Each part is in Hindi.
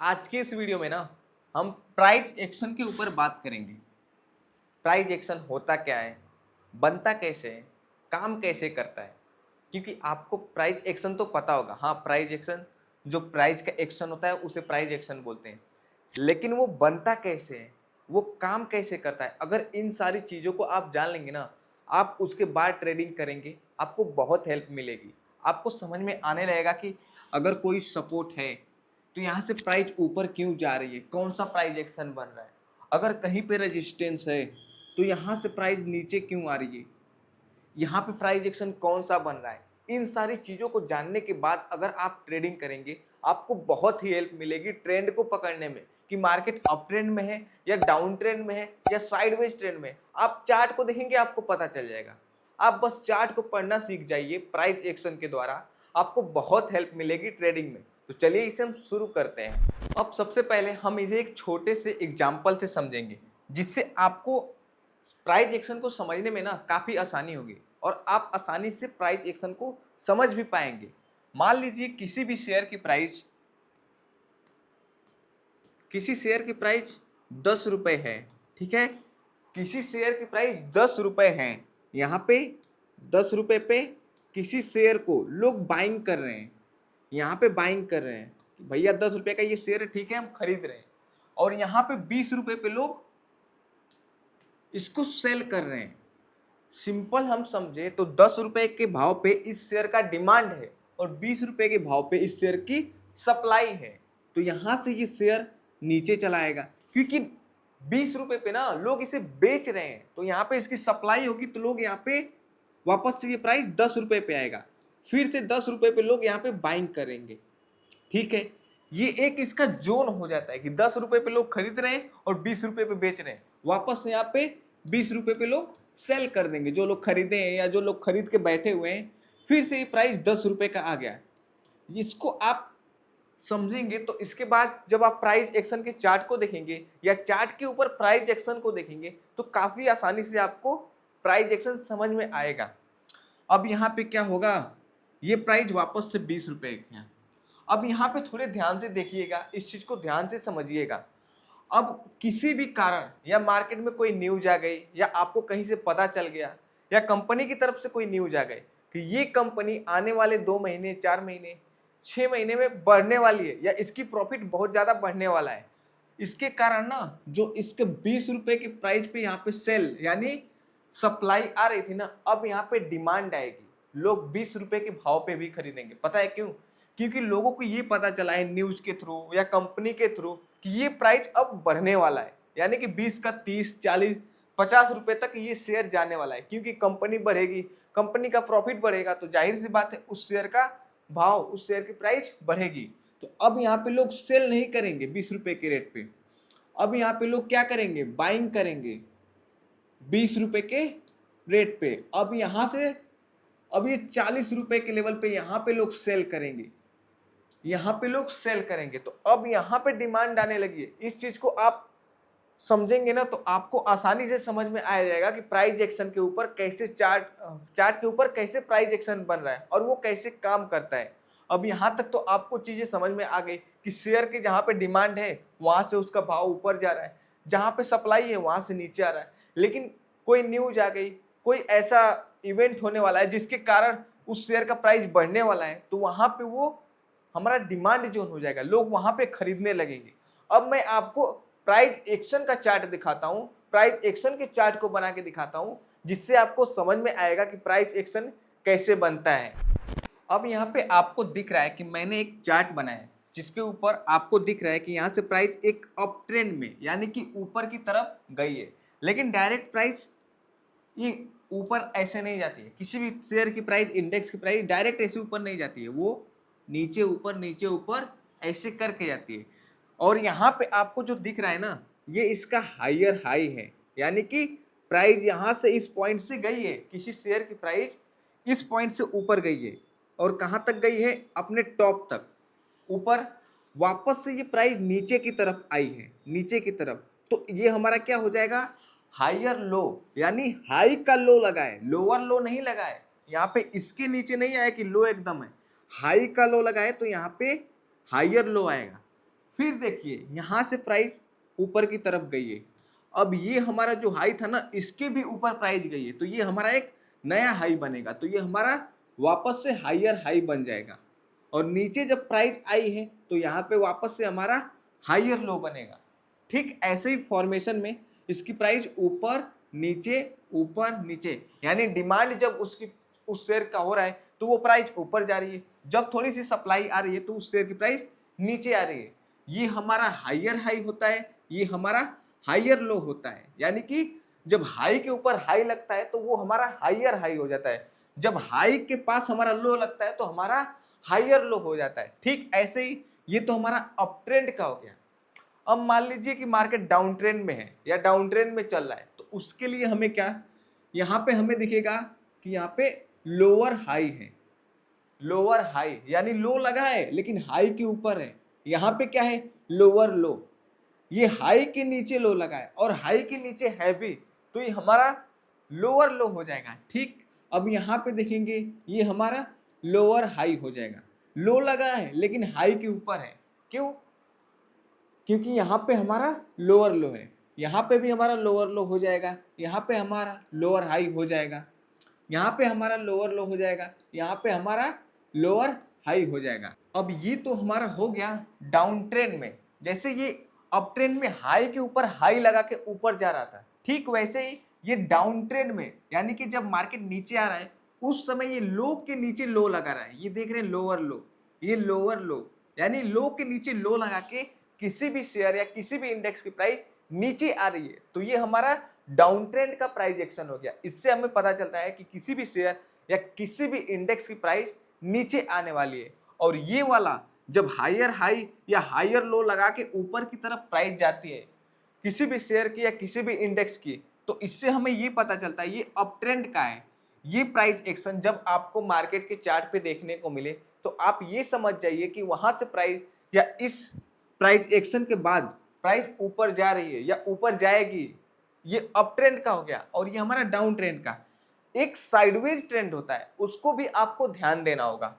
आज की इस वीडियो में ना हम प्राइस एक्शन के ऊपर बात करेंगे। प्राइस एक्शन होता क्या है, बनता कैसे है, काम कैसे करता है। क्योंकि आपको प्राइस एक्शन तो पता होगा, हाँ प्राइस एक्शन, जो प्राइस का एक्शन होता है उसे प्राइस एक्शन बोलते हैं। लेकिन वो बनता कैसे है, वो काम कैसे करता है, अगर इन सारी चीज़ों को आप जान लेंगे ना, आप उसके बाद ट्रेडिंग करेंगे, आपको बहुत हेल्प मिलेगी। आपको समझ में आने लगेगा कि अगर कोई सपोर्ट है तो यहाँ से प्राइस ऊपर क्यों जा रही है, कौन सा प्राइस एक्शन बन रहा है। अगर कहीं पे रेजिस्टेंस है तो यहाँ से प्राइस नीचे क्यों आ रही है, यहाँ पे प्राइस एक्शन कौन सा बन रहा है। इन सारी चीज़ों को जानने के बाद अगर आप ट्रेडिंग करेंगे, आपको बहुत ही हेल्प मिलेगी ट्रेंड को पकड़ने में कि मार्केट अप ट्रेंड में है या डाउन ट्रेंड में है या साइडवेज ट्रेंड में है। आप चार्ट को देखेंगे, आपको पता चल जाएगा। आप बस चार्ट को पढ़ना सीख जाइए, प्राइस एक्शन के द्वारा आपको बहुत हेल्प मिलेगी ट्रेडिंग में। तो चलिए इसे हम शुरू करते हैं। अब सबसे पहले हम इसे एक छोटे से एग्जाम्पल से समझेंगे, जिससे आपको प्राइस एक्शन को समझने में ना काफ़ी आसानी होगी और आप आसानी से प्राइस एक्शन को समझ भी पाएंगे। मान लीजिए किसी शेयर की प्राइस 10 रुपये है, ठीक है। किसी शेयर की प्राइस 10 रुपये है, यहाँ पे 10 रुपये पे किसी शेयर को लोग बाइंग कर रहे हैं। यहाँ पे बाइंग कर रहे हैं कि भैया 10 रुपये का ये शेयर है, ठीक है, हम खरीद रहे हैं। और यहाँ पे 20 रुपये पे लोग इसको सेल कर रहे हैं। सिंपल हम समझे तो 10 रुपए के भाव पे इस शेयर का डिमांड है और 20 रुपए के भाव पे इस शेयर की सप्लाई है। तो यहां से ये शेयर नीचे चला आएगा, क्योंकि 20 रुपए पे ना लोग इसे बेच रहे हैं। तो यहाँ पे इसकी सप्लाई होगी तो लोग यहाँ पे वापस से ये प्राइस 10 रुपए पे आएगा, फिर से 10 रुपए पे लोग यहाँ पे बाइंग करेंगे, ठीक है। ये एक इसका जोन हो जाता है कि 10 रुपए पे लोग खरीद रहे हैं और 20 रुपए पे बेच रहे हैं। वापस से यहाँ पे 20 रुपए पे लोग सेल कर देंगे, जो लोग खरीदे हैं या जो लोग खरीद के बैठे हुए हैं। फिर से ये प्राइस 10 रुपए का आ गया। इसको आप समझेंगे तो इसके बाद जब आप प्राइस एक्शन के चार्ट को देखेंगे या चार्ट के ऊपर प्राइस एक्शन को देखेंगे तो काफी आसानी से आपको प्राइस एक्शन समझ में आएगा। अब यहाँ पे क्या होगा, ये प्राइस वापस से 20 रुपए है। अब यहाँ पे थोड़े ध्यान से देखिएगा, इस चीज को ध्यान से समझिएगा। अब किसी भी कारण या मार्केट में कोई न्यूज आ गई या आपको कहीं से पता चल गया या कंपनी की तरफ से कोई न्यूज आ गई कि ये कंपनी आने वाले 2 महीने, 4 महीने, 6 महीने में बढ़ने वाली है या इसकी प्रॉफिट बहुत ज्यादा बढ़ने वाला है, इसके कारण ना जो इसके 20 रुपए के प्राइस पे यहाँ पे सेल यानी सप्लाई आ रही थी ना, अब यहाँ पे डिमांड आएगी। लोग 20 रुपए के भाव पे भी खरीदेंगे। पता है क्यों? क्योंकि लोगों को ये पता चला है न्यूज के थ्रू या कंपनी के थ्रू कि ये प्राइस अब बढ़ने वाला है, यानी कि 20 का 30, 40, 50 रुपए तक ये शेयर जाने वाला है। क्योंकि कंपनी बढ़ेगी, कंपनी का प्रॉफिट बढ़ेगा, तो जाहिर सी बात है उस शेयर का भाव, उस शेयर की प्राइस बढ़ेगी। तो अब यहाँ पे लोग सेल नहीं करेंगे 20 रुपए के रेट पे, अब यहाँ पे लोग क्या करेंगे, बाइंग करेंगे 20 रुपए के रेट पे। अब यहां से अब ये 40 रुपए के लेवल पे यहाँ पे लोग सेल करेंगे, यहाँ पे लोग सेल करेंगे। तो अब यहाँ पे डिमांड आने लगी है। इस चीज को आप समझेंगे ना तो आपको आसानी से समझ में आ जाएगा कि प्राइस एक्शन के ऊपर कैसे चार्ट के ऊपर कैसे प्राइस एक्शन बन रहा है और वो कैसे काम करता है। अब यहाँ तक तो आपको चीजें समझ में आ गई कि शेयर के जहाँ पे डिमांड है वहां से उसका भाव ऊपर जा रहा है, जहाँ पे सप्लाई है वहां से नीचे आ रहा है। लेकिन कोई न्यूज आ गई, कोई ऐसा इवेंट होने वाला है जिसके कारण उस शेयर का प्राइस बढ़ने वाला है, तो वहां पे वो हमारा डिमांड जोन हो जाएगा, लोग वहां पे खरीदने लगेंगे। अब मैं आपको प्राइस एक्शन का चार्ट दिखाता हूं, प्राइस एक्शन के चार्ट को बना के दिखाता हूं, जिससे आपको समझ में आएगा कि प्राइस एक्शन कैसे बनता है। अब यहाँ पे आपको दिख रहा है कि मैंने एक चार्ट बनाया है, जिसके ऊपर आपको दिख रहा है कि यहाँ से प्राइस एक अप ट्रेंड में यानी कि ऊपर की तरफ गई है। लेकिन डायरेक्ट प्राइस ये ऊपर ऐसे नहीं जाती है। किसी भी शेयर की प्राइस, इंडेक्स की प्राइस डायरेक्ट ऐसे ऊपर नहीं जाती है, वो नीचे ऊपर ऐसे करके जाती है। और यहाँ पे आपको जो दिख रहा है ना, ये इसका हायर हाई है, यानी कि प्राइस यहाँ से इस पॉइंट से गई है, किसी शेयर की प्राइस इस पॉइंट से ऊपर गई है और कहाँ तक गई है, अपने टॉप तक ऊपर। वापस से ये प्राइस नीचे की तरफ आई है, नीचे की तरफ। तो ये हमारा क्या हो जाएगा, हायर लो, यानी हाई का लो लगाए, लोअर लो नहीं लगाए। यहाँ पे इसके नीचे नहीं आया कि लो एकदम है, हाई का लो लगाए तो यहाँ पे हायर लो आएगा। फिर देखिए यहाँ से प्राइस ऊपर की तरफ गई है। अब ये हमारा जो हाई था ना, इसके भी ऊपर प्राइस गई है, तो ये हमारा एक नया हाई बनेगा। तो ये हमारा वापस से हायर हाई बन जाएगा। और नीचे जब प्राइस आई है तो यहाँ पे वापस से हमारा हायर लो बनेगा। ठीक ऐसे ही फॉर्मेशन में इसकी प्राइस ऊपर नीचे, यानी डिमांड जब उसकी उस शेयर का हो रहा है तो वो प्राइस ऊपर जा रही है, जब थोड़ी सी सप्लाई आ रही है तो उस शेयर की प्राइस नीचे आ रही है। ये हमारा हायर हाई होता है, ये हमारा हायर लो होता है। यानी कि जब हाई के ऊपर हाई लगता है तो वो हमारा हायर हाई हो जाता है, जब हाई के पास हमारा लो लगता है तो हमारा हायर लो हो जाता है। ठीक ऐसे ही ये तो हमारा अप ट्रेंड का हो गया। अब मान लीजिए कि मार्केट डाउन ट्रेंड में है या डाउन ट्रेंड में चल रहा है, तो उसके लिए हमें क्या, यहाँ पे हमें दिखेगा कि यहाँ पे लोअर हाई है, लोअर हाई यानी लो लगा है लेकिन हाई के ऊपर है। यहाँ पे क्या है, लोअर लो, ये हाई के नीचे लो लगा है और हाई के नीचे हैवी, तो ये हमारा लोअर लो हो जाएगा। ठीक, अब यहाँ पे देखेंगे ये हमारा लोअर हाई हो जाएगा। लो लगा है लेकिन हाई के ऊपर है, क्यों, क्योंकि यहाँ पे हमारा लोअर लो है, यहाँ पे भी हमारा लोअर लो हो जाएगा, यहाँ पे हमारा लोअर हाई हो जाएगा, यहाँ पे हमारा लोअर लो हो जाएगा, यहाँ पे हमारा लोअर हाई हो जाएगा। अब ये तो हमारा हो गया डाउन ट्रेंड में, जैसे ये अप ट्रेंड में हाई के ऊपर हाई लगा के ऊपर जा रहा था, ठीक वैसे ही ये डाउन ट्रेंड में, यानी कि जब मार्केट नीचे आ रहा है उस समय ये लो के नीचे लो लगा रहा है। ये देख रहे हैं लोअर लो, ये लोअर लो, यानी लो के नीचे लो लगा के किसी भी शेयर या किसी भी इंडेक्स की प्राइस नीचे आ रही है, तो ये हमारा डाउन ट्रेंड का प्राइस एक्शन हो गया। इससे हमें पता चलता है कि किसी भी शेयर या किसी भी इंडेक्स की प्राइस नीचे आने वाली है। और ये वाला जब हायर हाई या हायर लो लगा के ऊपर की तरफ प्राइस जाती है किसी भी शेयर की या किसी भी इंडेक्स की, तो इससे हमें ये पता चलता है ये अप ट्रेंड का है। ये प्राइस एक्शन जब आपको मार्केट के चार्ट पे देखने को मिले तो आप ये समझ जाइए कि वहां से प्राइस या इस प्राइस एक्शन के बाद प्राइस ऊपर जा रही है या ऊपर जाएगी, ये अप ट्रेंड का हो गया। और ये हमारा डाउन ट्रेंड का एक साइडवेज ट्रेंड होता है, उसको भी आपको ध्यान देना होगा।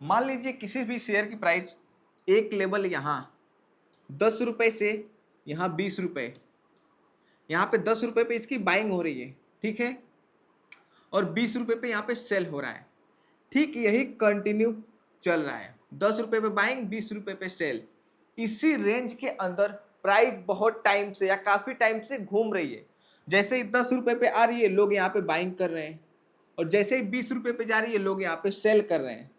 मान लीजिए किसी भी शेयर की प्राइस एक लेवल यहाँ 10 रुपए से यहाँ 20 रुपए, यहाँ पे 10 रुपए पे इसकी बाइंग हो रही है, ठीक है, और 20 रुपए पे यहाँ पे सेल हो रहा है। ठीक यही कंटिन्यू चल रहा है, 10 रुपए पे बाइंग 20 रुपए पे सेल। इसी रेंज के अंदर प्राइस बहुत टाइम से या काफी टाइम से घूम रही है। जैसे ही 10 रुपए पे आ रही है लोग यहाँ पे बाइंग कर रहे हैं, और जैसे ही 20 रुपए पे जा रही है लोग यहाँ पे सेल कर रहे हैं,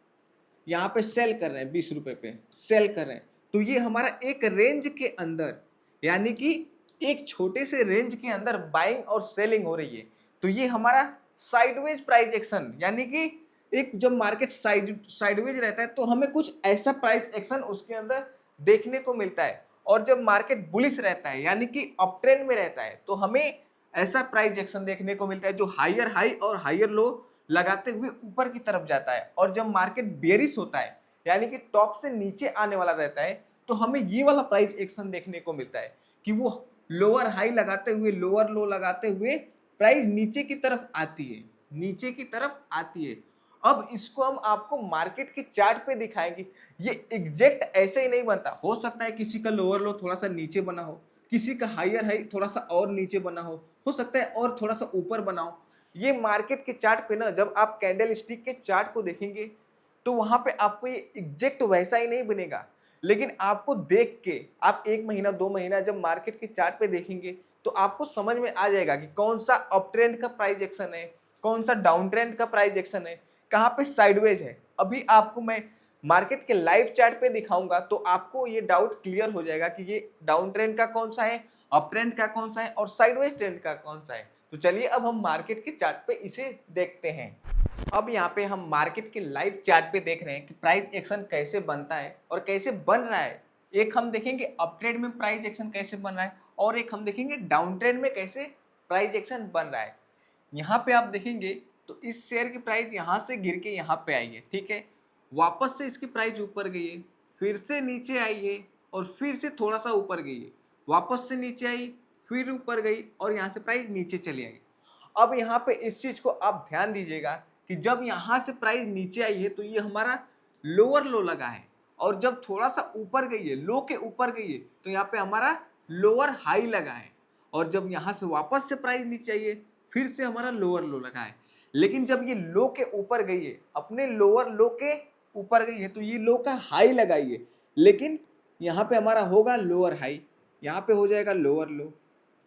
यहाँ पे सेल कर रहे हैं, 20 रुपए पे सेल कर रहे हैं। तो ये हमारा एक रेंज के अंदर, यानी कि एक छोटे से रेंज के अंदर बाइंग और सेलिंग हो रही है। तो ये हमारा साइडवेज प्राइस एक्शन, यानी कि एक जब मार्केट साइडवेज रहता है तो हमें कुछ ऐसा प्राइस एक्शन उसके अंदर देखने को मिलता है। और जब मार्केट बुलिश रहता है यानी कि अप ट्रेंड में रहता है तो हमें ऐसा प्राइस एक्शन देखने को मिलता है जो हायर हाई और हायर लो लगाते हुए ऊपर की तरफ जाता है। और जब मार्केट बेरिश होता है यानी कि टॉप से नीचे आने वाला रहता है तो हमें ये वाला प्राइस एक्शन देखने को मिलता है कि वो लोअर हाई लगाते हुए लोअर लो लगाते हुए प्राइस नीचे की तरफ आती है, नीचे की तरफ आती है। अब इसको हम आपको मार्केट के चार्ट पे दिखाएंगे। ये एग्जैक्ट ऐसे ही नहीं बनता, हो सकता है किसी का लोअर लो थोड़ा सा नीचे बना हो, किसी का हायर हाई थोड़ा सा और नीचे बना हो सकता है और थोड़ा सा ऊपर बना हो। ये मार्केट के चार्ट पे ना जब आप कैंडल स्टिक के चार्ट को देखेंगे तो वहां पे आपको ये एग्जैक्ट वैसा ही नहीं बनेगा, लेकिन आपको देख के आप 1 महीना 2 महीना जब मार्केट के चार्ट पे देखेंगे तो आपको समझ में आ जाएगा कि कौन सा अप ट्रेंड का प्राइस एक्शन है, कौन सा डाउन ट्रेंड का प्राइस एक्शन है, कहाँ पे साइडवेज है। अभी आपको मैं मार्केट के लाइव चार्ट पे दिखाऊंगा तो आपको ये डाउट क्लियर हो जाएगा कि ये डाउन ट्रेंड का कौन सा है, अप ट्रेंड का कौन सा है और साइडवेज ट्रेंड का कौन सा है। तो चलिए अब हम मार्केट के चार्ट पे इसे देखते हैं। अब यहाँ पे हम मार्केट के लाइव चार्ट पे देख रहे हैं कि प्राइस एक्शन कैसे बनता है और कैसे बन रहा है। एक हम देखेंगे अप ट्रेंड में प्राइस एक्शन कैसे बन रहा है और एक हम देखेंगे डाउन ट्रेंड में कैसे प्राइस एक्शन बन रहा है। यहाँ पे आप देखेंगे तो इस शेयर की प्राइस यहाँ से गिर के यहाँ पे आई है, ठीक है, वापस से इसकी प्राइस ऊपर गई है, फिर से नीचे आई है और फिर से थोड़ा सा ऊपर गई है, वापस से नीचे आई, फिर ऊपर गई और यहाँ से प्राइस नीचे चली आई। अब यहाँ पे इस चीज को आप ध्यान दीजिएगा कि जब यहाँ से प्राइस नीचे आई है तो ये हमारा लोअर लो लगा है, और जब थोड़ा सा ऊपर गई है, लो के ऊपर गई है, तो यहाँ पे हमारा लोअर हाई लगा है, और जब यहाँ से वापस से प्राइस नीचे आई है फिर से हमारा लोअर लो लगा है। लेकिन जब ये लो के ऊपर गई है, अपने लोअर लो के ऊपर गई है, तो ये लो का हाई लगाई है, लेकिन यहाँ पे हमारा होगा लोअर हाई, यहाँ पे हो जाएगा लोअर लो,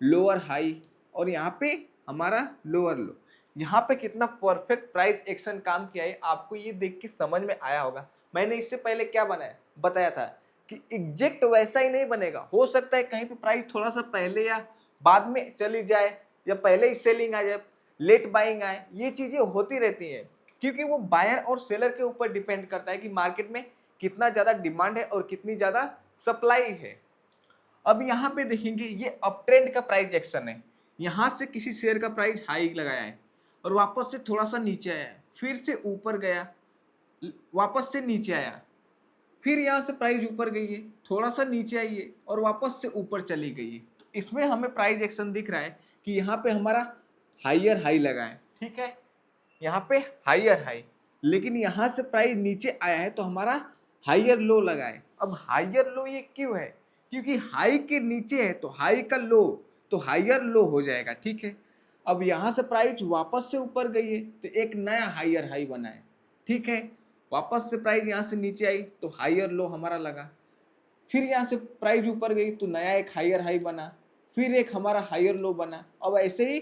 लोअर हाई, और यहाँ पे हमारा लोअर लो। यहाँ पे कितना परफेक्ट प्राइस एक्शन काम किया है आपको ये देख के समझ में आया होगा। मैंने इससे पहले क्या बताया था कि एग्जैक्ट वैसा ही नहीं बनेगा, हो सकता है कहीं पे प्राइस थोड़ा सा पहले या बाद में चली जाए, या पहले ही सेलिंग आ जाए, लेट बाइंग आए, ये चीजें होती रहती हैं, क्योंकि वो बायर और सेलर के ऊपर डिपेंड करता है कि मार्केट में कितना ज्यादा डिमांड है और कितनी ज्यादा सप्लाई है। अब यहाँ पे देखेंगे ये अप ट्रेंड का प्राइस एक्शन है, यहाँ से किसी शेयर का प्राइस हाई लगाया है और वापस से थोड़ा सा नीचे आया, फिर से ऊपर गया, वापस से नीचे आया, फिर यहाँ से प्राइस ऊपर गई है, थोड़ा सा नीचे आई है और वापस से ऊपर चली गई है। तो इसमें हमें प्राइस एक्शन दिख रहा है कि यहाँ पे हमारा हायर हाई लगा है, ठीक है, यहाँ पे हायर हाई, लेकिन यहाँ से प्राइस नीचे आया है तो हमारा हायर लो लगा है। अब हायर लो ये क्यों है? क्योंकि हाई के नीचे है तो हाई का लो, तो हायर लो हो जाएगा, ठीक है। अब यहाँ से प्राइस वापस से ऊपर गई है तो एक नया हायर हाई बना है, ठीक है। वापस से प्राइस यहाँ से नीचे आई तो हायर लो हमारा लगा, फिर यहाँ से प्राइस ऊपर गई तो नया एक हायर हाई बना, फिर एक हमारा हायर लो बना। अब ऐसे ही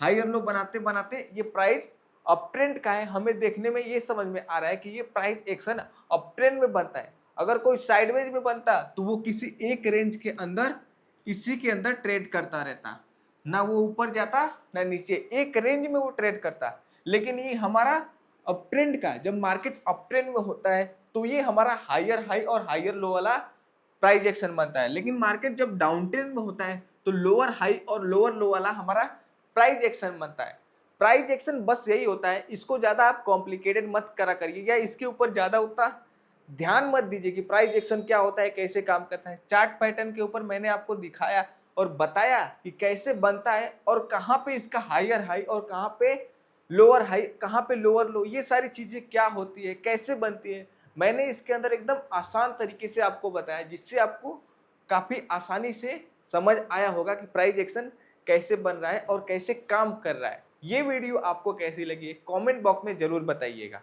हायर लो बनाते बनाते ये प्राइस अप ट्रेंड का है। हमें देखने में ये समझ में आ रहा है कि ये प्राइस एक्शन अप ट्रेंड में बनता है। अगर कोई साइडवेज में बनता तो वो किसी एक रेंज के अंदर, इसी के अंदर ट्रेड करता रहता, ना वो ऊपर जाता ना नीचे, एक रेंज में वो ट्रेड करता। लेकिन ये हमारा अप ट्रेंड का, जब मार्केट अप ट्रेंड में होता है तो ये हमारा हायर हाई और हायर लो वाला प्राइस एक्शन बनता है। लेकिन मार्केट जब डाउन ट्रेंड में होता है तो लोअर हाई और लोअर लो वाला हमारा प्राइस एक्शन बनता है। प्राइस एक्शन बस यही होता है, इसको ज्यादा आप कॉम्प्लिकेटेड मत करा करिए या इसके ऊपर ज्यादा उतना ध्यान मत दीजिए कि प्राइस एक्शन क्या होता है, कैसे काम करता है। चार्ट पैटर्न के ऊपर मैंने आपको दिखाया और बताया कि कैसे बनता है और कहाँ पे इसका हायर हाई और कहाँ पे लोअर हाई, कहाँ पे लोअर लो, ये सारी चीजें क्या होती है, कैसे बनती है। मैंने इसके अंदर एकदम आसान तरीके से आपको बताया, जिससे आपको काफी आसानी से समझ आया होगा कि प्राइस एक्शन कैसे बन रहा है और कैसे काम कर रहा है। ये वीडियो आपको कैसी लगी कमेंट बॉक्स में जरूर बताइएगा।